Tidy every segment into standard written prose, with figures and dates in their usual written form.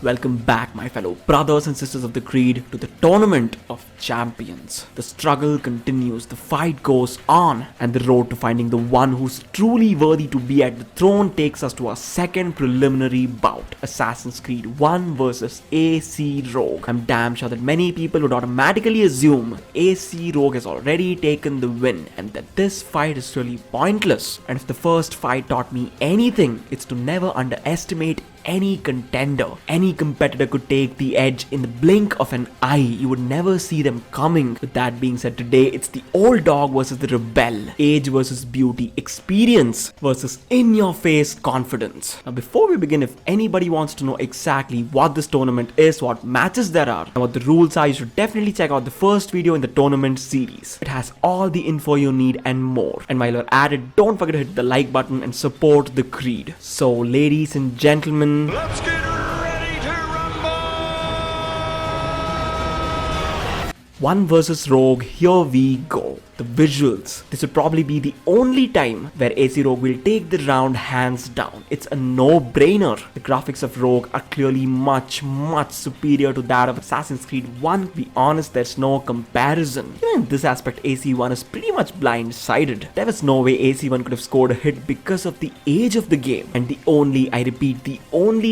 Welcome back, my fellow brothers and sisters of the Creed, to the Tournament of Champions. The struggle continues, the fight goes on, and the road to finding the one who's truly worthy to be at the throne takes us to our second preliminary bout, Assassin's Creed 1 vs AC Rogue. I'm damn sure that many people would automatically assume AC Rogue has already taken the win and that this fight is really pointless. And if the first fight taught me anything, it's to never underestimate any contender. Any competitor could take the edge in the blink of an eye. You would never see them coming. With that being said, today it's the old dog versus the rebel. Age versus beauty. Experience versus in-your-face confidence. Now before we begin, if anybody wants to know exactly what this tournament is, what matches there are, and what the rules are, you should definitely check out the first video in the tournament series. It has all the info you need and more. And while you're at it, don't forget to hit the like button and support the Creed. So ladies and gentlemen, let's get ready to rumble! 1 versus Rogue, here we go. The visuals. This would probably be the only time where AC Rogue will take the round hands down. It's a no-brainer. The graphics of Rogue are clearly much superior to that of Assassin's Creed 1. To be honest, there's no comparison. Even in this aspect, AC1 is pretty much blindsided. There was no way AC1 could have scored a hit because of the age of the game. And the only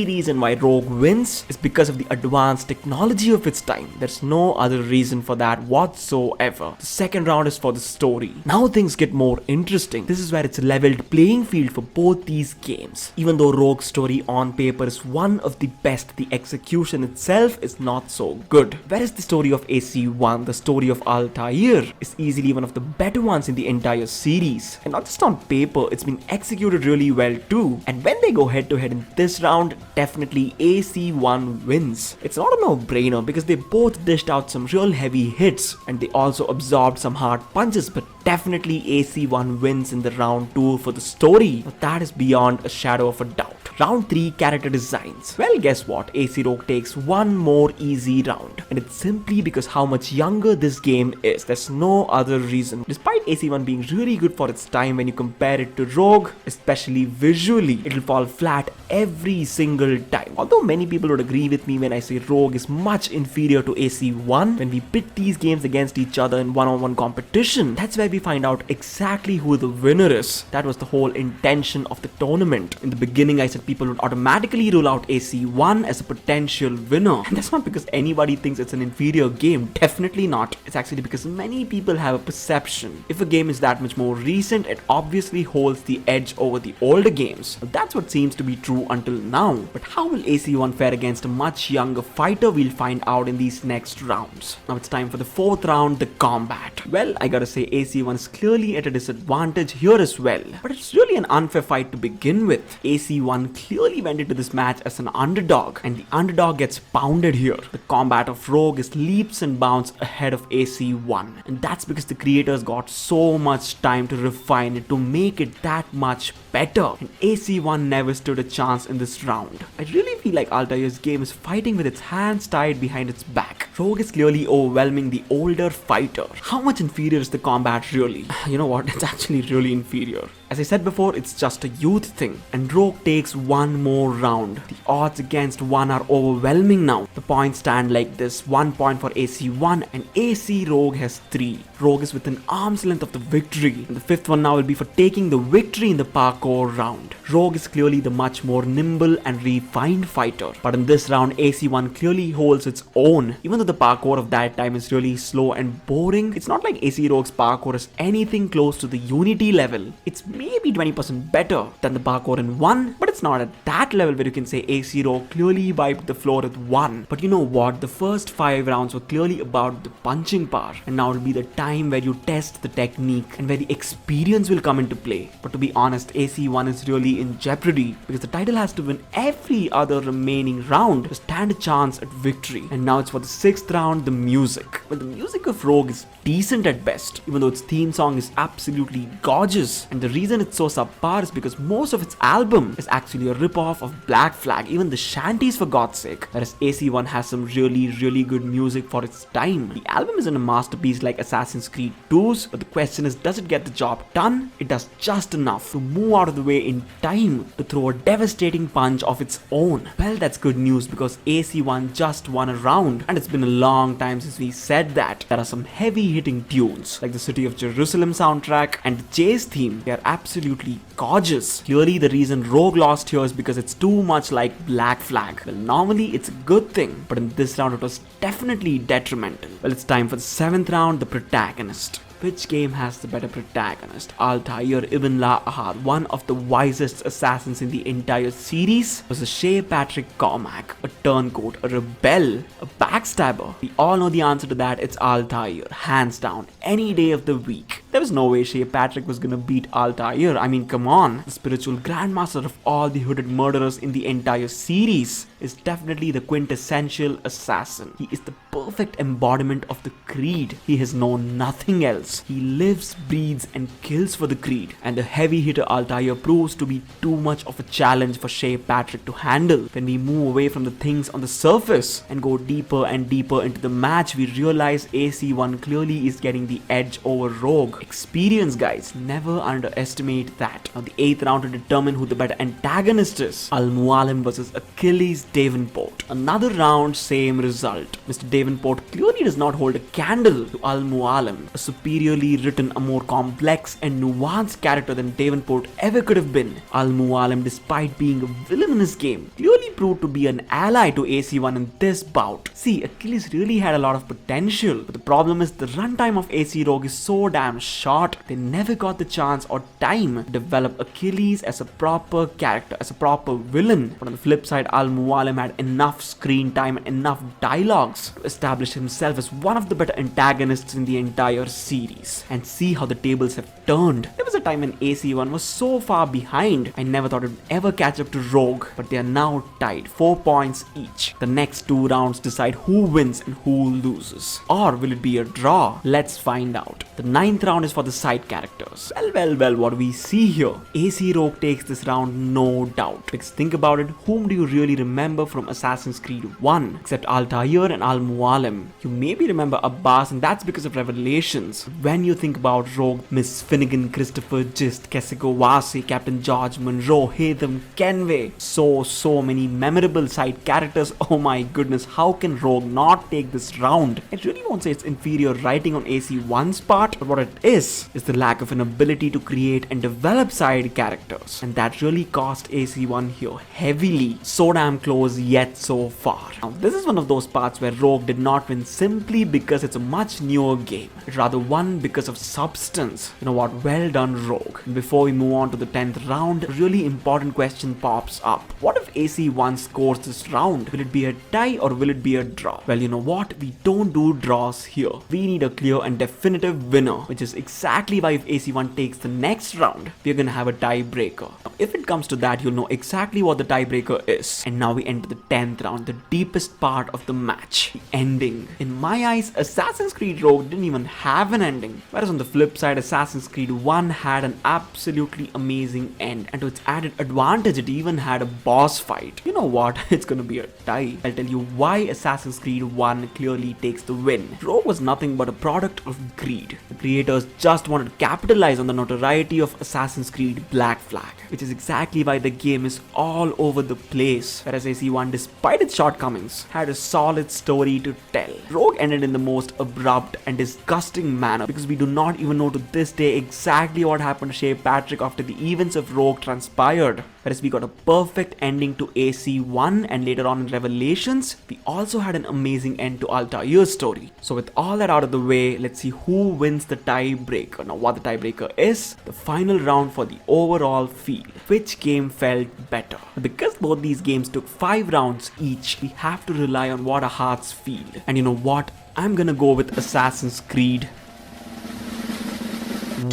reason why Rogue wins is because of the advanced technology of its time. There's no other reason for that whatsoever. The second round is for the story. Now things get more interesting. This is where it's a leveled playing field for both these games. Even though Rogue's story on paper is one of the best, the execution itself is not so good. Whereas the story of AC1, the story of Altair, is easily one of the better ones in the entire series. And not just on paper, it's been executed really well too. And when they go head to head in this round, definitely AC1 wins. It's not a no-brainer because they both dished out some real heavy hits and they also absorbed some hard punches, but definitely AC1 wins in the round 2 for the story. But that is beyond a shadow of a doubt. Round 3, character designs. Well, guess what? AC Rogue takes one more easy round. And it's simply because how much younger this game is. There's no other reason. Despite AC1 being really good for its time, when you compare it to Rogue, especially visually, it'll fall flat every single time. Although many people would agree with me when I say Rogue is much inferior to AC1, when we pit these games against each other in one-on-one competition, that's where we find out exactly who the winner is. That was the whole intention of the tournament. In the beginning, I said people would automatically rule out AC1 as a potential winner. And that's not because anybody thinks it's an inferior game. Definitely not. It's actually because many people have a perception. If a game is that much more recent, it obviously holds the edge over the older games. That's what seems to be true until now. But how will AC1 fare against a much younger fighter? We'll find out in these next rounds. Now it's time for the 4th round, the combat. Well, I gotta say AC1 is clearly at a disadvantage here as well. But it's really an unfair fight to begin with. AC1 clearly went into this match as an underdog, and the underdog gets pounded here. The combat of Rogue is leaps and bounds ahead of AC1, and that's because the creators got so much time to refine it to make it that much better, and AC1 never stood a chance in this round. I really feel like Altair's game is fighting with its hands tied behind its back. Rogue is clearly overwhelming the older fighter. How much inferior is the combat really? You know what, it's actually really inferior. As I said before, it's just a youth thing, and Rogue takes one more round. The odds against 1 are overwhelming now. The points stand like this: 1 point for AC1 and AC Rogue has 3. Rogue is within arm's length of the victory, and the 5th one now will be for taking the victory in the parkour round. Rogue is clearly the much more nimble and refined fighter, but in this round AC1 clearly holds its own. Even though the parkour of that time is really slow and boring, it's not like AC Rogue's parkour is anything close to the Unity level. It's maybe 20% better than the parkour in 1, but it's not at that level where you can say AC Rogue clearly wiped the floor with 1. But you know what? The first 5 rounds were clearly about the punching power, and now it'll be the time where you test the technique and where the experience will come into play. But to be honest, AC1 is really in jeopardy because the title has to win every other remaining round to stand a chance at victory. And now it's for the 6th round, the music. Well, the music of Rogue is decent at best, even though its theme song is absolutely gorgeous. And the reason reason it's so subpar is because most of its album is actually a rip-off of Black Flag, even the shanties for God's sake. Whereas AC1 has some really good music for its time. The album isn't a masterpiece like Assassin's Creed 2's, but the question is, does it get the job done? It does just enough to move out of the way in time to throw a devastating punch of its own. Well, that's good news because AC1 just won a round, and it's been a long time since we said that. There are some heavy hitting tunes like the City of Jerusalem soundtrack and the Chase theme. They are absolutely gorgeous. Clearly the reason Rogue lost here is because it's too much like Black Flag. Well, normally it's a good thing, but in this round it was definitely detrimental. Well, it's time for the 7th round, the protagonist. Which game has the better protagonist? Altair Ibn La Ahad, one of the wisest assassins in the entire series, was a Shay Patrick Cormac, a turncoat, a rebel, a backstabber. We all know the answer to that. It's Altair, hands down, any day of the week. There was no way Shay Patrick was gonna beat Altair. I mean, come on. The spiritual grandmaster of all the hooded murderers in the entire series is definitely the quintessential assassin. He is the perfect embodiment of the creed. He has known nothing else. He lives, breathes, and kills for the creed. And the heavy hitter Altair proves to be too much of a challenge for Shay Patrick to handle. When we move away from the things on the surface and go deeper and deeper into the match, we realize AC1 clearly is getting the edge over Rogue. Experience, guys, never underestimate that. Now the 8th round to determine who the better antagonist is. Al-Mualim versus Achilles Davenport. Another round, same result. Mr. Davenport clearly does not hold a candle to Al-Mualim, a superiorly written, a more complex and nuanced character than Davenport ever could have been. Al-Mualim, despite being a villain in his game, clearly proved to be an ally to AC1 in this bout. See, Achilles really had a lot of potential, but the problem is the runtime of AC Rogue is so damn short. They never got the chance or time to develop Achilles as a proper character, as a proper villain. But on the flip side, Al-Mualim had enough screen time and enough dialogues to establish himself as one of the better antagonists in the entire series. And see how the tables have turned. There was a time when AC1 was so far behind, I never thought it would ever catch up to Rogue, but they are now tied, 4 points each. The next 2 rounds decide who wins and who loses. Or will it be a draw? Let's find out. The 9th round is for the side characters. Well, what do we see here? AC Rogue takes this round, no doubt. Because think about it, whom do you really remember from Assassin's Creed 1? Except Altair and Al-Mualim. You maybe remember Abbas, and that's because of Revelations. When you think about Rogue, Miss Finnegan, Christopher Gist, Kesiko Wase, Captain George Monroe, Haytham Kenway. So many memorable side characters. Oh my goodness, how can Rogue not take this round? I really won't say it's inferior writing on AC1's part, but what it is the lack of an ability to create and develop side characters. And that really cost AC1 here heavily. So damn close yet so far. Now this is one of those parts where Rogue did not win simply because it's a much newer game. It rather won because of substance. You know what? Well done, Rogue. And before we move on to the 10th round, a really important question pops up. What if AC1 scores this round? Will it be a tie or will it be a draw? Well, you know what? We don't do draws here. We need a clear and definitive winner, which is exactly why if AC1 takes the next round, we're gonna have a tiebreaker. Now, if it comes to that, you'll know exactly what the tiebreaker is. And now we enter the 10th round, the deepest part of the match, the ending. In my eyes, Assassin's Creed Rogue didn't even have an ending. Whereas on the flip side, Assassin's Creed 1 had an absolutely amazing end. And to its added advantage, it even had a boss fight. You know what? It's gonna be a tie. I'll tell you why Assassin's Creed 1 clearly takes the win. Rogue was nothing but a product of greed. The creators just wanted to capitalize on the notoriety of Assassin's Creed Black Flag, which is exactly why the game is all over the place. Whereas AC1, despite its shortcomings, had a solid story to tell. Rogue ended in the most abrupt and disgusting manner because we do not even know to this day exactly what happened to Shay Patrick after the events of Rogue transpired. Whereas we got a perfect ending to AC1, and later on in Revelations, we also had an amazing end to Altair's story. So with all that out of the way, let's see who wins the tiebreaker. Now what the tiebreaker is, the final round for the overall feel. Which game felt better? Because both these games took 5 rounds each, we have to rely on what our hearts feel. And you know what? I'm gonna go with Assassin's Creed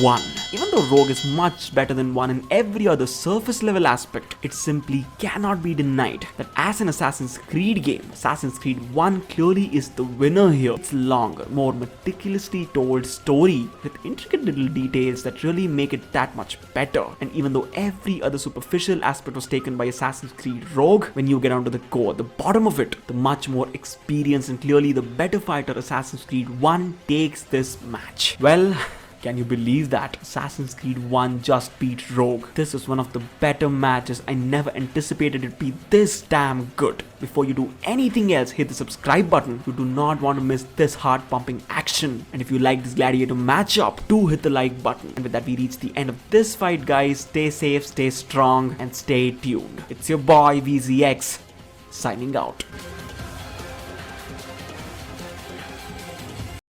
1. Even though Rogue is much better than 1 in every other surface level aspect, it simply cannot be denied that as an Assassin's Creed game, Assassin's Creed 1 clearly is the winner here. It's longer, more meticulously told story with intricate little details that really make it that much better. And even though every other superficial aspect was taken by Assassin's Creed Rogue, when you get down to the core, the bottom of it, the much more experienced and clearly the better fighter Assassin's Creed 1 takes this match. Well, can you believe that? Assassin's Creed 1 just beat Rogue. This is one of the better matches. I never anticipated it be this damn good. Before you do anything else, hit the subscribe button. You do not want to miss this heart-pumping action. And if you like this gladiator matchup, do hit the like button. And with that, we reach the end of this fight, guys. Stay safe, stay strong, and stay tuned. It's your boy VZX signing out.